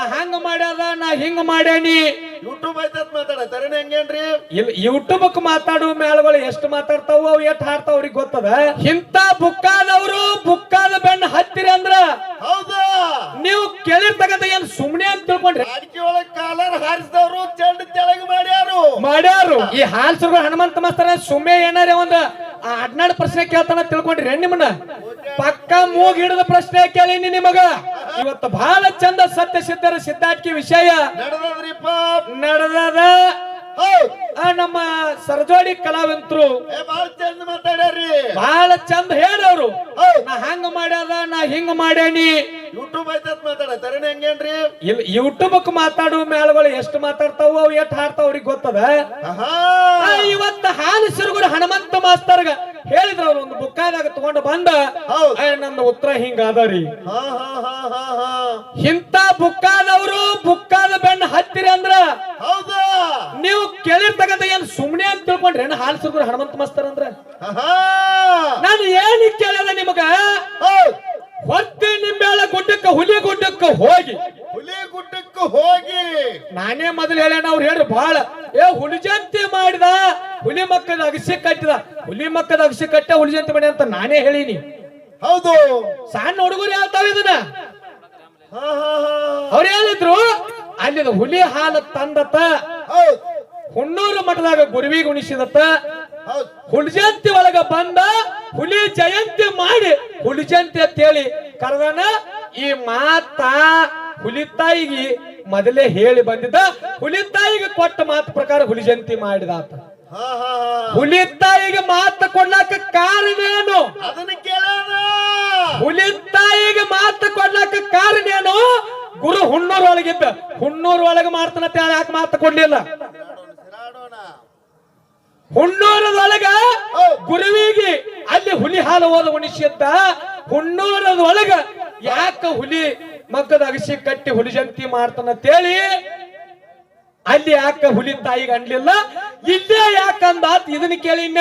ನಾ ಹಂಗ ಮಾಡ್ಯಾದ ನಾ ಹಿಂಗ ಮಾಡ್ಯಾನಿ. ಯೂಟ್ಯೂಬ್ ಐತತ್ ಮಾತಾಡತಾರೇನ ಹೆಂಗೇನ್ರಿ? ಇಲ್ಲ ಯೂಟ್ಯೂಬ್ ಮಾತಾಡುವ ಮೇಳಗಳು ಎಷ್ಟು ಮಾತಾಡ್ತಾವ ಅವು ಎಷ್ಟು ಹಾಡ್ತಾವ ಅವ್ರಿಗೆ ಗೊತ್ತದ. ಇಂತ ಬುಕ್ಕಾದವರು ಬುಕ್ಕಾದ ಬೆಣ್ಣ ಹತ್ತಿರಿ ಅಂದ್ರ ಹೌದಾ ನೀವು ಕೇಳಿರ್ತಕ್ಕಂಥ ಏನ್ ಸುಮ್ನೆ ಅಂತ ತಿಳ್ಕೊಂಡ್ರಿ. ಅಡಿಕೆ ಒಳಗ್ ಕಾಲರ್ ಹಾರಿಸಿದವರು ಚೆಂಡ ತೆಳಗ್ ಮಾಡ್ಯಾರು. ಈ ಹಾಲ್ಸರ್ಗ ಹನುಮಂತ ಮಾಸ್ತರ ಸುಮ್ಮನೆ ಏನಾರ ಒಂದ್ 14 ಪ್ರಶ್ನೆ ಕೇಳ್ತಾನ ತಿಳ್ಕೊಂಡ್ರಿ ನಿಮ್ಮನ್ನ. ಪಕ್ಕ ಮೂಗ್ ಹಿಡಿದ ಪ್ರಶ್ನೆ ಕೇಳೀನಿ ನಿಮಗ. ಇವತ್ತು ಬಹಳ ಚಂದ ಸತ್ಯ ಸಿದ್ಧರ ಸಿದ್ಧಾರ್ಥಿ ವಿಷಯ ನಡೆದದ. ನಮ್ಮ ಸರಜೋಡಿ ಕಲಾವಂತರು ಬಹಳ ಚಂದ ಮಾತಾಡ್ಯಾರಿ, ಬಹಳ ಚಂದ ಹೇಳವ್ರು. ನಾ ಹಂಗ ಮಾಡ್ಯಾದ ನಾ ಹಿಂಗ ಮಾಡ್ಯಾನಿ. ಯೂಟ್ಯೂಬ್ ಐತತ್ ಮಾತಾಡತಾರೇನ ಹೆಂಗೇನ್ರಿ? ಇಲ್ಲ ಯೂಟ್ಯೂಬ್ ಮಾತಾಡುವ ಮೇಳಗಳು ಎಷ್ಟು ಮಾತಾಡ್ತಾವ ಅವು ಎಷ್ಟು ಹಾಡ್ತಾವ ಅವ್ರಿಗೆ ಗೊತ್ತದ. ಇವತ್ತ ಹಾಲು ಸಿರುಗುರು ಹನುಮಂತ ಮಾಸ್ತರ್ಗ ಹೇಳಿದ್ರ ಅವ್ರು ಒಂದು ಬುಕ್ಕಾದಾಗ ತಗೊಂಡು ಬಂದ ನಂದು ಉತ್ತರ ಹಿಂಗಾದರಿ. ಇಂತ ಬುಕ್ಕಾದವರು ಬುಕ್ಕಾದ ಬೆಣ್ಣ ಹತ್ತಿರಿ ಅಂದ್ರ ಹೌದಾ ನೀವು ಕೇಳಿರ್ತಕ್ಕಂಥ ಏನ್ ಸುಮ್ನೆ ಅಂತ ತಿಳ್ಕೊಂಡ್ರಿ ಹಾಲು ಸಿರುಗುರು ಹನುಮಂತ ಮಾಸ್ತರ್ ಅಂದ್ರ. ನಾನು ಏನ್ ಕೇಳಿದ ನಿಮಗ, ಹೊತ್ತೆ ನಿಂಬೆಳ ಗುಡ್ಡಕ್ಕ ಹುಲಿ ಗುಡ್ಡಕ್ಕ ಹೋಗಿ ನಾನೇ ಮೊದಲು ಹೇಳ್ಯಾನ. ಅವ್ರು ಹೇಳ್ರಿ ಬಹಳ ಹುಲಿ ಜಯಂತಿ ಮಾಡಿದ, ಹುಲಿ ಮಕ್ಕದ ಅಗಸಿ ಕಟ್ಟಿದ, ಹುಲಿ ಮಕ್ಕದ ಅಗಸಿ ಕಟ್ಟ ಹುಲಿ ಜಯಂತಿ ಮಾಡಿ ಅಂತ ನಾನೇ ಹೇಳಿನಿ. ಹೌದು ಸಣ್ಣ ಹುಡುಗರು ಹೇಳ್ತಾವ ಇದನ್ನ. ಅವ್ರು ಹೇಳಿದ್ರು ಅಲ್ಲಿದ ಹುಲಿ ಹಾಲು ತಂದತ, ಹುಣ್ಣೂರು ಮಠದಾಗ ಗುರುವಿಗೆ ಉಣಿಸಿದತ್ತ, ಹುಲಿ ಜಯಂತಿ ಒಳಗ ಬಂದ ಹುಲಿ ಜಯಂತಿ ಮಾಡಿ ಹುಲಿ ಜಯಂತಿ ಅಂತ ಹೇಳಿ ಕರೆದಾನ. ಈ ಮಾತ ಹುಲಿ ತಾಯಿಗೆ ಮೊದಲೇ ಹೇಳಿ ಬಂದಿದ್ದ. ಹುಲಿ ತಾಯಿಗೆ ಕೊಟ್ಟ ಮಾತು ಪ್ರಕಾರ ಹುಲಿ ಜಯಂತಿ ಮಾಡಿದಾತ. ಹುಲಿ ತಾಯಿಗೆ ಮಾತು ಕೊಡ್ಲಾಕ ಕಾರಣ ಏನು? ಅದನ್ನ ಕೇಳೋಣ. ಹುಲಿ ತಾಯಿಗೆ ಮಾತು ಕೊಡ್ಲಾಕ ಕಾರಣ ಏನು? ಗುರು ಹುಣ್ಣೂರ್ ಒಳಗಿದ್ದ, ಹುಣ್ಣೂರ್ ಒಳಗೆ ಮಾಡ್ತಾನ ಯಾಕೆ ಮಾತು ಕೊಡ್ಲಿಲ್ಲ? ಹುಣ್ಣೂರದೊಳಗ ಗುರುವಿಗೆ ಅಲ್ಲಿ ಹುಲಿ ಹಾಲು ಓದ ಉಣಿಸಿದ್ದ. ಹುಣ್ಣೂರದೊಳಗ ಯಾಕ ಹುಲಿ ಮಗ್ಗದ ಅಗಸಿ ಕಟ್ಟಿ ಹುಲಿ ಜಯಂತಿ ಮಾಡ್ತಾನಂತೇಳಿ ಅಲ್ಲಿ ಯಾಕ ಹುಲಿ ತಾಯಿಗೆ ಅನ್ಲಿಲ್ಲ? ಇಲ್ಲೇ ಯಾಕಂದಾತ್ ಇದನ್ನ ಕೇಳಿನ.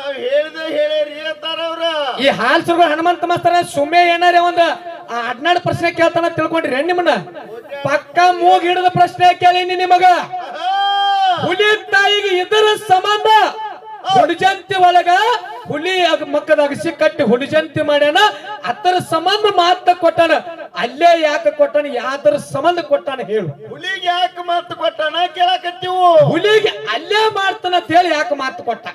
ನಾವ್ ಹೇಳಿದ್ರೆ ಹೇಳಿ ಈ ಹಾಲ್ಸರ್ಗ ಹನುಮಂತ ಮಾಸ್ತರ ಸುಮ್ಮನೆ ಏನಾರ ಒಂದ್ 14 ಪ್ರಶ್ನೆ ಕೇಳ್ತಾನ ತಿಳ್ಕೊಂಡ್ರಿ ನಿಮ್ಮನ್ನ. ಪಕ್ಕ ಮೂಗ್ ಹಿಡಿದ ಪ್ರಶ್ನೆ ಕೇಳೀನಿ ನಿಮಗ. ಹುಲಿ ತಾಯಿಗೆ ಇದರ ಸಂಬಂಧ ಹುಲಿ ಜಯಂತಿ ಒಳಗ ಹುಲಿ ಮಕ್ಕದ ಅಗಸಿ ಕಟ್ಟಿ ಹುಲಿ ಜಯಂತಿ ಮಾಡ್ಯಾನ, ಅದರ ಸಂಬಂಧ ಮಾತ ಕೊಟ್ಟಾನ. ಅಲ್ಲೇ ಯಾಕೆ ಕೊಟ್ಟಾನ, ಯಾವ್ದ್ರ ಸಂಬಂಧ ಕೊಟ್ಟಾನ ಹೇಳು? ಹುಲಿಗೆ ಯಾಕೆ ಮಾತು ಕೊಟ್ಟಾನ ಕೇಳಕತ್ತೀವು. ಹುಲಿಗೆ ಅಲ್ಲೇ ಮಾಡ್ತಾನ ಅಂತ ಹೇಳಿ ಯಾಕೆ ಮಾತು ಕೊಟ್ಟ?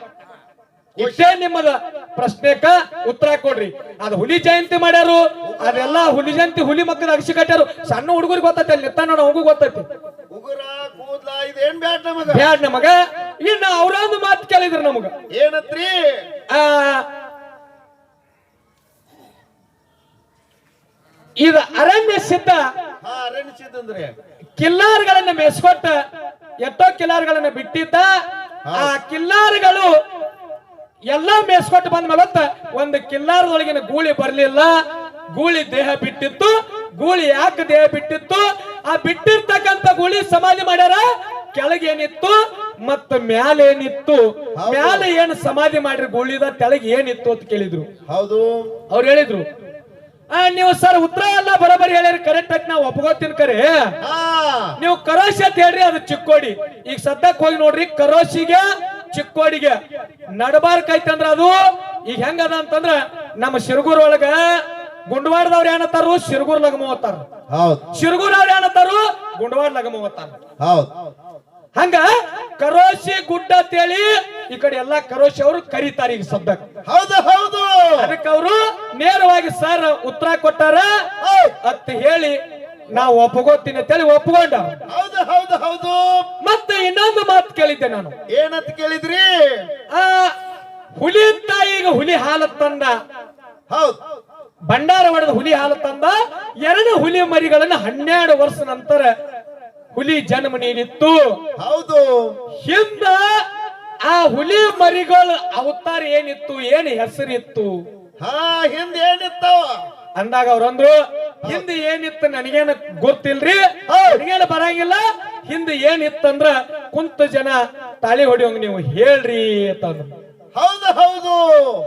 ಇಷ್ಟೇ ನಿಮ್ಮದ ಪ್ರಶ್ನೆಕ ಉತ್ತರ ಕೊಡ್ರಿ. ಅದು ಹುಲಿ ಜಯಂತಿ ಮಾಡ್ಯಾರು, ಅದೆಲ್ಲ ಹುಲಿ ಜಯಂತಿ ಹುಲಿ ಮಕ್ಕದ ಅಗಸಿ ಕಟ್ಟಾರು. ಸಣ್ಣ ಹುಡುಗರಿಗೆ ಗೊತ್ತೈತಿ, ಅಲ್ಲಿ ನಿತ್ತ ನೋಡ ಅವಗೂ ಗೊತ್ತೈತಿ. ಬ್ಯಾಡ್ ನಮಗ. ಇನ್ನು ಅವ್ರೊಂದು ಮಾತು ಕೇಳಿದ್ರು ನಮಗ. ಏನತ್ರಿ? ಇದು ಅರಣ್ಯ ಸಿದ್ಧ ಕಿಲ್ಲಾರ್ಗಳನ್ನ ಮೆಸ್ಕೊಟ್ಟ ಎಷ್ಟೋ ಕಿಲ್ಲಾರ್ಗಳನ್ನ ಬಿಟ್ಟಿದ್ದ. ಆ ಕಿಲ್ಲಾರ್ಗಳು ಎಲ್ಲ ಮೇಸ್ಕೊಟ್ಟು ಬಂದ ಮೇಲತ್ತ ಒಂದು ಕಿಲ್ಲಾರದೊಳಗಿನ ಗೂಳಿ ಬರ್ಲಿಲ್ಲ. ಗೂಳಿ ದೇಹ ಬಿಟ್ಟಿತ್ತು. ಗೂಳಿ ಯಾಕೆ ದೇಹ ಬಿಟ್ಟಿತ್ತು? ಆ ಬಿಟ್ಟಿರ್ತಕ್ಕಂಥ ಗೂಳಿ ಸಮಾಧಿ ಮಾಡ್ಯಾರ. ಕೆಳಗೇನಿತ್ತು ಮತ್ತ ಮ್ಯಾಲ ಏನಿತ್ತು? ಮ್ಯಾಲ ಏನ್ ಸಮಾಧಿ ಮಾಡ್ರಿ ಗೂಳಿದ, ತೆಳಗೆ ಏನಿತ್ತು ಅಂತ ಕೇಳಿದ್ರು. ಹೌದು, ಅವ್ರು ಹೇಳಿದ್ರು ನೀವು ಸರ್ ಉತ್ತರ ಎಲ್ಲ ಬರೋಬರಿ ಹೇಳ್ಯಾರ, ಕರೆಕ್ಟ್ ಆಗಿ ನಾವು ಒಪ್ಕೋತೀನಿ. ಕರೆ ನೀವು ಕರೋಶಿ ಅಂತ ಹೇಳ್ರಿ, ಅದು ಚಿಕ್ಕೋಡಿ. ಈಗ ಸದ್ಯಕ್ಕೆ ಹೋಗಿ ನೋಡ್ರಿ, ಕರೋಶಿಗೆ ಚಿಕ್ಕೋಡಿಗೆ ನಡಬಾರ್ಕ್ ಐತಂದ್ರ ಅದು ಈಗ ಹೆಂಗದ ಅಂತಂದ್ರ ನಮ್ಮ ಶಿರಗೂರ್ ಒಳಗ ಗುಂಡವಾಡದವ್ರು ಏನತ್ತಾರು ಶಿರಗೂರ್ ಲಗಮ ಓದ್ತಾರ. ಶಿರಗೂರ್ ಅವ್ರು ಏನತ್ತಾರು ಗುಂಡವಾಡ ಲಗಮ ಓದ್ತಾರ. ಹಂಗ ಕರೋಶಿ ಗುಡ್ಡ ಅಂತೇಳಿ ಈ ಕಡೆ ಎಲ್ಲಾ ಕರೋಶಿ ಅವರು ಕರೀತಾರ ಈಗ ಸದ್ಯಕ್ಕೆ. ಹೌದು ಹೌದು, ಅದಕ್ಕೆ ಅವರು ನೇರವಾಗಿ ಸರ್ ಉತ್ತರ ಕೊಟ್ಟಾರ ಅಂತ ಹೇಳಿ ನಾವು ಒಪ್ಪಗೋತೀನಿ ಅಂತೇಳಿ ಒಪ್ಕೊಂಡ. ಹೌದು ಹೌದು ಹೌದು. ಮತ್ತೆ ಇನ್ನೊಂದು ಮಾತು ಕೇಳಿದ್ದೆ ನಾನು. ಏನಂತ ಕೇಳಿದ್ರಿ? ಹುಲಿ ತಾಯಿಗೆ ಹುಲಿ ಹಾಲು ತಂದ. ಹೌದು, ಭಂಡಾರ ಹೊಡೆದ ಹುಲಿ ಹಾಲು ತಂದ. 2 ಹುಲಿ ಮರಿಗಳನ್ನ 12 ವರ್ಷ ನಂತರ ಹುಲಿ ಜನ್ಮ ನೀಡಿತ್ತು. ಹೌದು, ಹಿಂದ ಆ ಹುಲಿ ಮರಿಗಳ ಅವತಾರ ಏನಿತ್ತು, ಏನ್ ಹೆಸರಿತ್ತು? ಹಿಂದ ಏನಿತ್ತು ಅಂದಾಗ ಅವ್ರಂದ್ರು ಹಿಂದ ಏನಿತ್ತು ನನಗೇನು ಗೊತ್ತಿಲ್ರಿ, ನನಗೇನು ಬರಂಗಿಲ್ಲ. ಹಿಂದ ಏನಿತ್ತಂದ್ರ ಕುಂತ ಜನ ತಾಳಿ ಹೊಡಿಯೋಂಗ ನೀವು ಹೇಳ್ರಿ ಅಂತ. ಹೌದು ಹೌದು,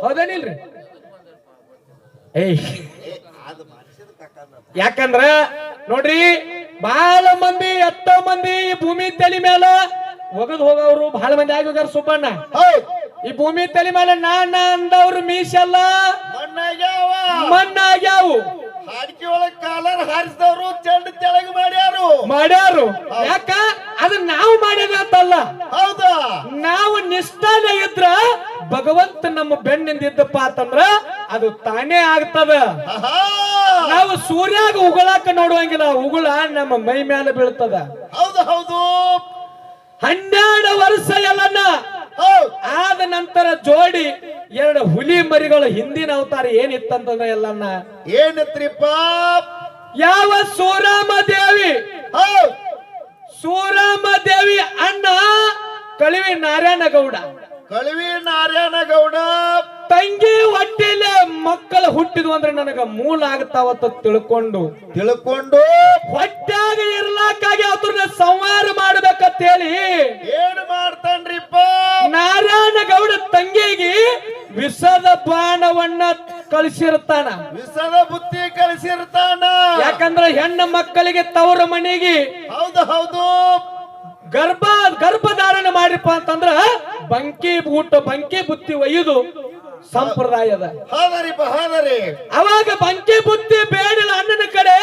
ಹೌದೇನಿಲ್ರಿ? ಏಯ್ ಯಾಕಂದ್ರ ನೋಡ್ರಿ ಬಹಳ ಮಂದಿ ಎಷ್ಟೋ ಮಂದಿ ಈ ಭೂಮಿ ತಲೆ ಮೇಲ ಒಗದ್ ಹೋಗವ್ರು ಬಹಳ ಮಂದಿ ಆಗಿ ಹೋಗ್ಯಾರ ಸುಬ್ಬಣ್ಣ. ಹೌದ್ ಈ ಭೂಮಿ ತಲೆ ಮೇಲೆ ನಾನ ಅಂದವ್ರು ಮೀಸಲ್ಲ ಮಣ್ಣಾಗ್ಯಾವ ಮಣ್ಣಾಗ್ಯಾವು. ಹಾಡಿಕೆ ಒಳಗ್ ಕಾಲರ್ ಹಾರಿಸಿದವ್ರು ಚೆಂಡು ತೆಳಗ್ ಮಾಡ್ಯಾರು. ಯಾಕ ಅದು ನಾವು ಮಾಡಿದಂತಲ್ಲ, ಹೌದಾ ನಾವು ನಿಷ್ಠಾನೆ ಇದ್ರ ಭಗವಂತ ನಮ್ಮ ಬೆನ್ನಿಂದ ಇದ್ದಪ್ಪ ಅಂತಂದ್ರ ಅದು ತಾನೇ ಆಗ್ತದ. ನಾವು ಸೂರ್ಯಾಗ ಉಗುಳಾಕ ನೋಡುವಂಗಿಲ್ಲ, ಉಗುಳ ನಮ್ಮ ಮೈ ಮೇಲೆ ಬೀಳ್ತದ. ಹೌದು ಹೌದು 12 ವರ್ಷ ಎಲ್ಲನ್ನ ಆದ ನಂತರ ಜೋಡಿ 2 ಹುಲಿ ಮರಿಗಳು ಹಿಂದಿನ ಅವತಾರ ಏನಿತ್ತಂತಂದ್ರ ಎಲ್ಲನ್ನ ಏನತ್ರಿಪ್ಪ ಯಾವ ಸೂರಾಮ ದೇವಿ ಅಣ್ಣ ಕಳಿವಿ ನಾರಾಯಣ ಗೌಡ ತಂಗಿ ಹೊಟ್ಟಿಲೆ ಮಕ್ಕಳು ಹುಟ್ಟಿದ್ವು ಅಂದ್ರೆ ನನಗ ಮೂಲ ಆಗ್ತಾವತ್ತ ತಿಳ್ಕೊಂಡು ಹೊಟ್ಟ್ಯಾಗ ಇರ್ಲಾಕಾಗಿ ಅವ್ರನ್ನ ಸಂಹಾರ ಮಾಡ್ಬೇಕಂತ ಹೇಳಿ ಏನ್ ಮಾಡ್ತಾನ್ರಿಪ್ಪ ನಾರಾಯಣ ಗೌಡ ತಂಗಿಗೆ ವಿಷದ ಬಾಣವನ್ನ ಕಳಿಸಿರ್ತಾನ, ವಿಷದ ಬುತ್ತಿ ಕಳಿಸಿರ್ತಾನ. ಯಾಕಂದ್ರೆ ಹೆಣ್ಣು ಮಕ್ಕಳಿಗೆ ತವರ ಮನೆಗೆ ಹೌದು ಹೌದು ಗರ್ಭಧಾರಣೆ ಮಾಡಿರಪ್ಪ ಅಂತಂದ್ರ ಬಂಕಿ ಬುತ್ತಿ ಒಯ್ಯುದು ಸಂಪ್ರದಾಯದ. ಅವಾಗ ಬಂಕಿ ಬುತ್ತಿ ಬೇಡಿಲ್ಲ ಅಣ್ಣನ ಕಡೆ.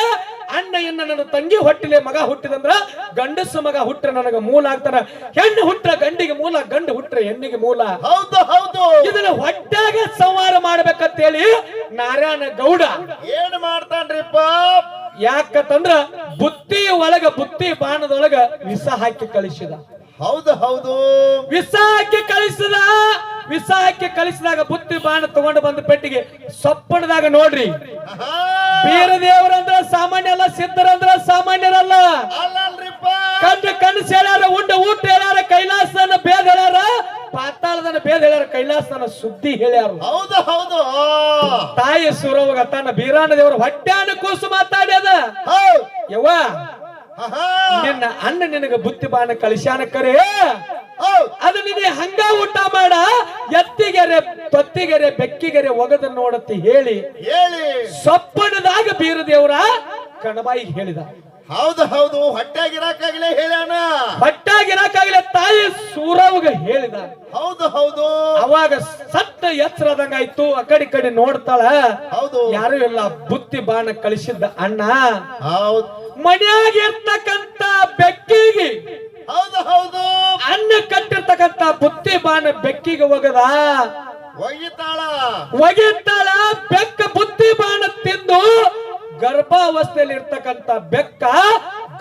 ಅಣ್ಣ ಇನ್ನ ನನ್ನ ತಂಗಿ ಹೊಟ್ಟಿಲೆ ಮಗ ಹುಟ್ಟಿದಂದ್ರ ಗಂಡಸ ಮಗ ಹುಟ್ಟ್ರೆ ನನಗ ಮೂಲ ಆಗ್ತಾರ, ಹೆಣ್ಣು ಹುಟ್ಟ್ರ ಗಂಡಿಗೆ ಮೂಲ, ಗಂಡು ಹುಟ್ಟ್ರೆ ಹೆಣ್ಣಿಗೆ ಮೂಲ. ಹೌದು ಹೌದು ಇದನ್ನ ಹೊಟ್ಟಾಗ ಸಂಹಾರ ಮಾಡ್ಬೇಕಂತೇಳಿ ನಾರಾಯಣ ಗೌಡ ಏನ್ ಮಾಡ್ತಾನ್ರಿಪ್ಪ? ಯಾಕಂದ್ರ ಬುತ್ತಿ ಬಾಣದೊಳಗ ವಿಷ ಹಾಕಿ ಕಳಿಸಿದ. ಹೌದು ಹೌದು ವಿಷ ಹಾಕಿ ಕಳಿಸಿದಾಗ ಬುತ್ತಿ ಬಾಣ ತಗೊಂಡು ಬಂದ ಪೆಟ್ಟಿಗೆ ಸೊಪ್ಪಣದಾಗ ನೋಡ್ರಿ, ಬೀರದೇವರಂದ್ರ ಸಾಮಾನ್ಯ ಅಲ್ಲ, ಸಿದ್ಧರಂದ್ರ ಸಾಮಾನ್ಯರಲ್ಲ. ಕಣ್ಣು ಸೆಳ್ಯಾರ, ಊಟ ಹೇಳ್ಯಾರ, ಕೈಲಾಸನ ಬೇದ ಹೇಳ್ಯಾರ, ಪಾತಾಳದನ್ನ ಬೇದ ಹೇಳ್ಯಾರ, ಕೈಲಾಸನ ಸುದ್ದಿ ಹೇಳ್ಯಾರ. ಹೌದು ಹೌದು ತಾಯಿ ಸುರವಾಗ ತನ್ನ ಬೀರಾನ ದೇವರ ಹೊಟ್ಟ್ಯಾನ ಕೂಸು ಮಾತಾಡ್ಯದ. ಯವ್ವ ನಿನ್ನ ಅಣ್ಣ ನಿನಗ ಬುತ್ತಿ ಬಾಣ ಕಳಿಸ್ಯಾನ ಕರೆ, ಅದು ನಿನ್ನೆ ಹಂಗ ಊಟ ಮಾಡ, ಎತ್ತಿಗೆರೆ ತೊತ್ತಿಗೆರೆ ಬೆಕ್ಕಿಗೆರೆ ಒಗದ ನೋಡತ್ತಿ ಹೇಳಿ ಸೊಪ್ಪಣದಾಗ ಬೀರದೇವ್ರ ಕಣಬಾಯಿ ಹೇಳಿದ. ಹೌದು ಹೌದು ಹೊಟ್ಟಾಗಿರಾಕಾಗ್ಲೇ ಹೇಳ್ಯಾನ, ಹೊಟ್ಟಾಗಿರಾಕಾಗ್ಲೇ ತಾಯಿ ಸೂರವ್ಗ ಹೇಳಿದ. ಹೌದು ಹೌದು ಅವಾಗ ಸತ್ತ ಎಚ್ಚರದಂಗಾಯ್ತು. ಆ ಕಡೆ ನೋಡ್ತಾಳ, ಹೌದು ಯಾರು ಇಲ್ಲ, ಬುತ್ತಿ ಬಾಣ ಕಳಿಸಿದ್ದ ಅಣ್ಣ ಹೌದು ಮನೆಯಾಗಿರ್ತಕ್ಕಂತ ಬೆಕ್ಕಿಗೆ, ಹೌದು ಹೌದು ಅನ್ನ ಕಟ್ಟಿರ್ತಕ್ಕಂತ ಬುತ್ತಿ ಬಾಣ ಬೆಕ್ಕಿಗೆ ಒಗಿತಾಳ. ಬೆಕ್ಕ ಬುತ್ತಿ ಬಾಣ ತಿಂದು ಗರ್ಭಾವಸ್ಥೆಯಲ್ಲಿ ಇರ್ತಕ್ಕಂತ ಬೆಕ್ಕ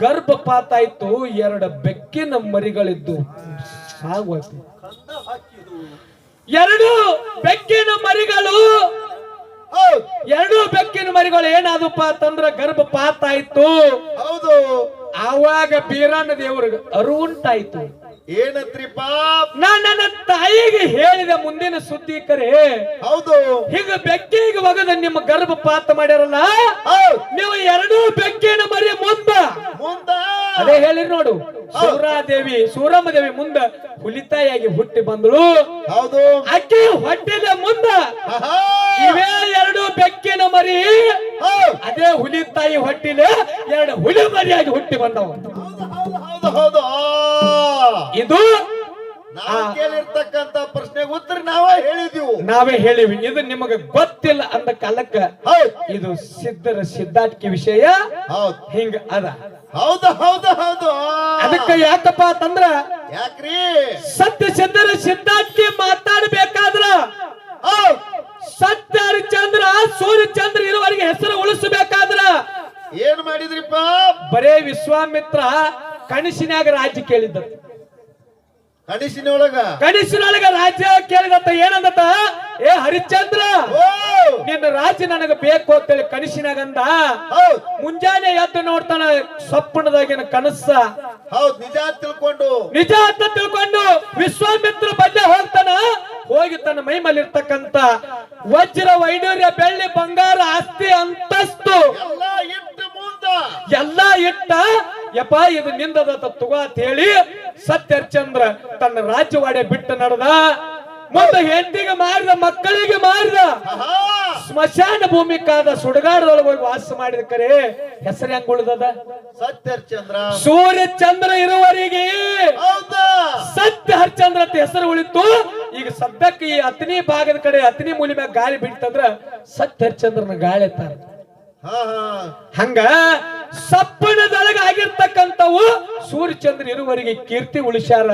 ಗರ್ಭಪಾತ ಆಯ್ತು. 2 ಬೆಕ್ಕಿನ ಮರಿಗಳಿದ್ದು ಸಾಗೋಯ್ತು. 2 ಬೆಕ್ಕಿನ ಮರಿಗಳು ಏನಾದಪ್ಪ ಅಂತಂದ್ರ ಗರ್ಭಪಾತ ಆಯ್ತು. ಹೌದು ಆವಾಗ ಬೀರಾನ ದೇವ್ರಿಗೆ ಅರುವುಂಟಾಯ್ತು. ಏನತ್ರಿಪ್ಪ? ನನ್ನ ತಾಯಿಗೆ ಹೇಳಿದ ಮುಂದಿನ ಸುದ್ದಿ ಕರೆ. ಹೌದು ಈಗ ಬೆಕ್ಕಿಗೆ ಒಗದ ನಿಮ್ಮ ಗರ್ಭಪಾತ ಮಾಡ್ಯಾರಲ್ಲ, ನೀವು 2 ಬೆಕ್ಕಿನ ಮರಿ ಮುಂದ ಅದೇ ಹೇಳಿ ನೋಡು. ಸೂರಮ್ಮದೇವಿ ಮುಂದ ಹುಲಿತಾಯಿಯಾಗಿ ಹುಟ್ಟಿ ಬಂದಳು. ಹೌದು ಅಕ್ಕಿ ಹೊಟ್ಟಿಲ ಮುಂದ ಇವೇ 2 ಬೆಕ್ಕಿನ ಮರಿ ಅದೇ ಹುಲಿತಾಯಿ ಹೊಟ್ಟಿಲೆ 2 ಹುಲಿ ಮರಿಯಾಗಿ ಹುಟ್ಟಿ ಬಂದವು. ಹೌದು ಇದು ಕೇಳಿರ್ತಕ್ಕಂತ ಪ್ರಶ್ನೆಗೆ ಉತ್ತರ ನಾವೇ ಹೇಳಿವಿ. ಇದು ನಿಮಗೆ ಗೊತ್ತಿಲ್ಲ ಅಂದ ಕಾಲಕ್ಕ ಇದು ಸಿದ್ಧಾಟಿಕೆ ವಿಷಯ ಹಿಂಗ ಅದ. ಹೌದು ಹೌದು ಹೌದು ಅದಕ್ಕೆ ಯಾಕಪ್ಪ ಅಂತಂದ್ರ ಯಾಕ್ರಿ ಸತ್ಯ ಸಿದ್ಧಾಟಿಕೆ ಮಾತಾಡಬೇಕಾದ್ರ ಸತ್ಯ ಹರಿಚಂದ್ರ ಸೂರ್ಯಚಂದ್ರ ಇರುವವರೆಗೆ ಹೆಸರು ಉಳಿಸಬೇಕಾದ್ರ ಏನ್ ಮಾಡಿದ್ರಿಪ್ಪ? ಬರೇ ವಿಶ್ವಾಮಿತ್ರ ಕನಸಿನಾಗ ರಾಜ್ಯ ಕೇಳಿದ್ದ. ಕನಸಿನೊಳಗ ರಾಜ್ಯ ಕೇಳಿದತ್ತ. ಏನಂದತ್ತ? ಏ ಹರಿಶ್ಚಂದ್ರ, ನಿನ್ನ ರಾಜ್ಯ ನನಗ ಬೇಕು ಅಂತೇಳಿ ಕನಸಿನಾಗಂದ. ಮುಂಜಾನೆ ಎದ್ದು ನೋಡ್ತಾನ ಸಪ್ಪಣದಾಗಿನ ಕನಸ. ನಿಜ ಅಂತ ತಿಳ್ಕೊಂಡು ವಿಶ್ವಾಮಿತ್ರ ಬಲ್ಲೆ ಹೋಗ್ತಾನ. ಹೋಗಿ ತನ್ನ ಮೈ ಮೇಲೆ ಇರ್ತಕ್ಕಂತ ವಜ್ರ ವೈಡೂರ್ಯ ಬೆಳ್ಳಿ ಬಂಗಾರ ಆಸ್ತಿ ಅಂತಸ್ತು ಎಲ್ಲ ಇಟ್ಟ ಯಪ್ಪ ಇದು ನಿಂದದ ತಗೋ ಅಂತ ಹೇಳಿ ಸತ್ಯಚಂದ್ರ ತನ್ನ ರಾಜ್ಯವಾಡೆ ಬಿಟ್ಟು ನಡೆದ. ಮುಂದೆ ಹೆಂಡತಿಗೆ ಮಾರಿದ, ಮಕ್ಕಳಿಗೆ ಮಾರಿದ, ಸ್ಮಶಾನ ಭೂಮಿಕಾದ ಸುಡಗಾಡದೊಳಗೆ ಹೋಗಿ ವಾಸ ಮಾಡಿದ ಕರೆ ಹೆಸರು ಹೆಂಗ್ ಉಳಿದದ? ಸತ್ಯ ಹರಿಶ್ಚಂದ್ರ. ಸೂರ್ಯ ಚಂದ್ರ ಇರುವವರೆಗೆ ಹೌದಾ ಸತ್ಯ ಹರಿಶ್ಚಂದ್ರ ಅಂತ ಹೆಸರು ಉಳಿತು. ಈಗ ಸದ್ಯಕ್ಕೆ ಈ ಅತನಿ ಭಾಗದ ಕಡೆ ಅತನಿ ಮೂಲಿ ಮ್ಯಾಗ ಗಾಳಿ ಬಿಡ್ತಂದ್ರ ಸತ್ಯ ಹರಿಶ್ಚಂದ್ರನ ಗಾಳಿ ಎತ್ತಾರ. ಹಾ ಹಾ ಹಂಗ ಸಪ್ಪಣದೊಳಗ ಆಗಿರ್ತಕ್ಕಂಥವು ಸೂರ್ಯಚಂದ್ರ ಇರುವವರೆಗೆ ಕೀರ್ತಿ ಉಳಿಸ್ಯಾರ.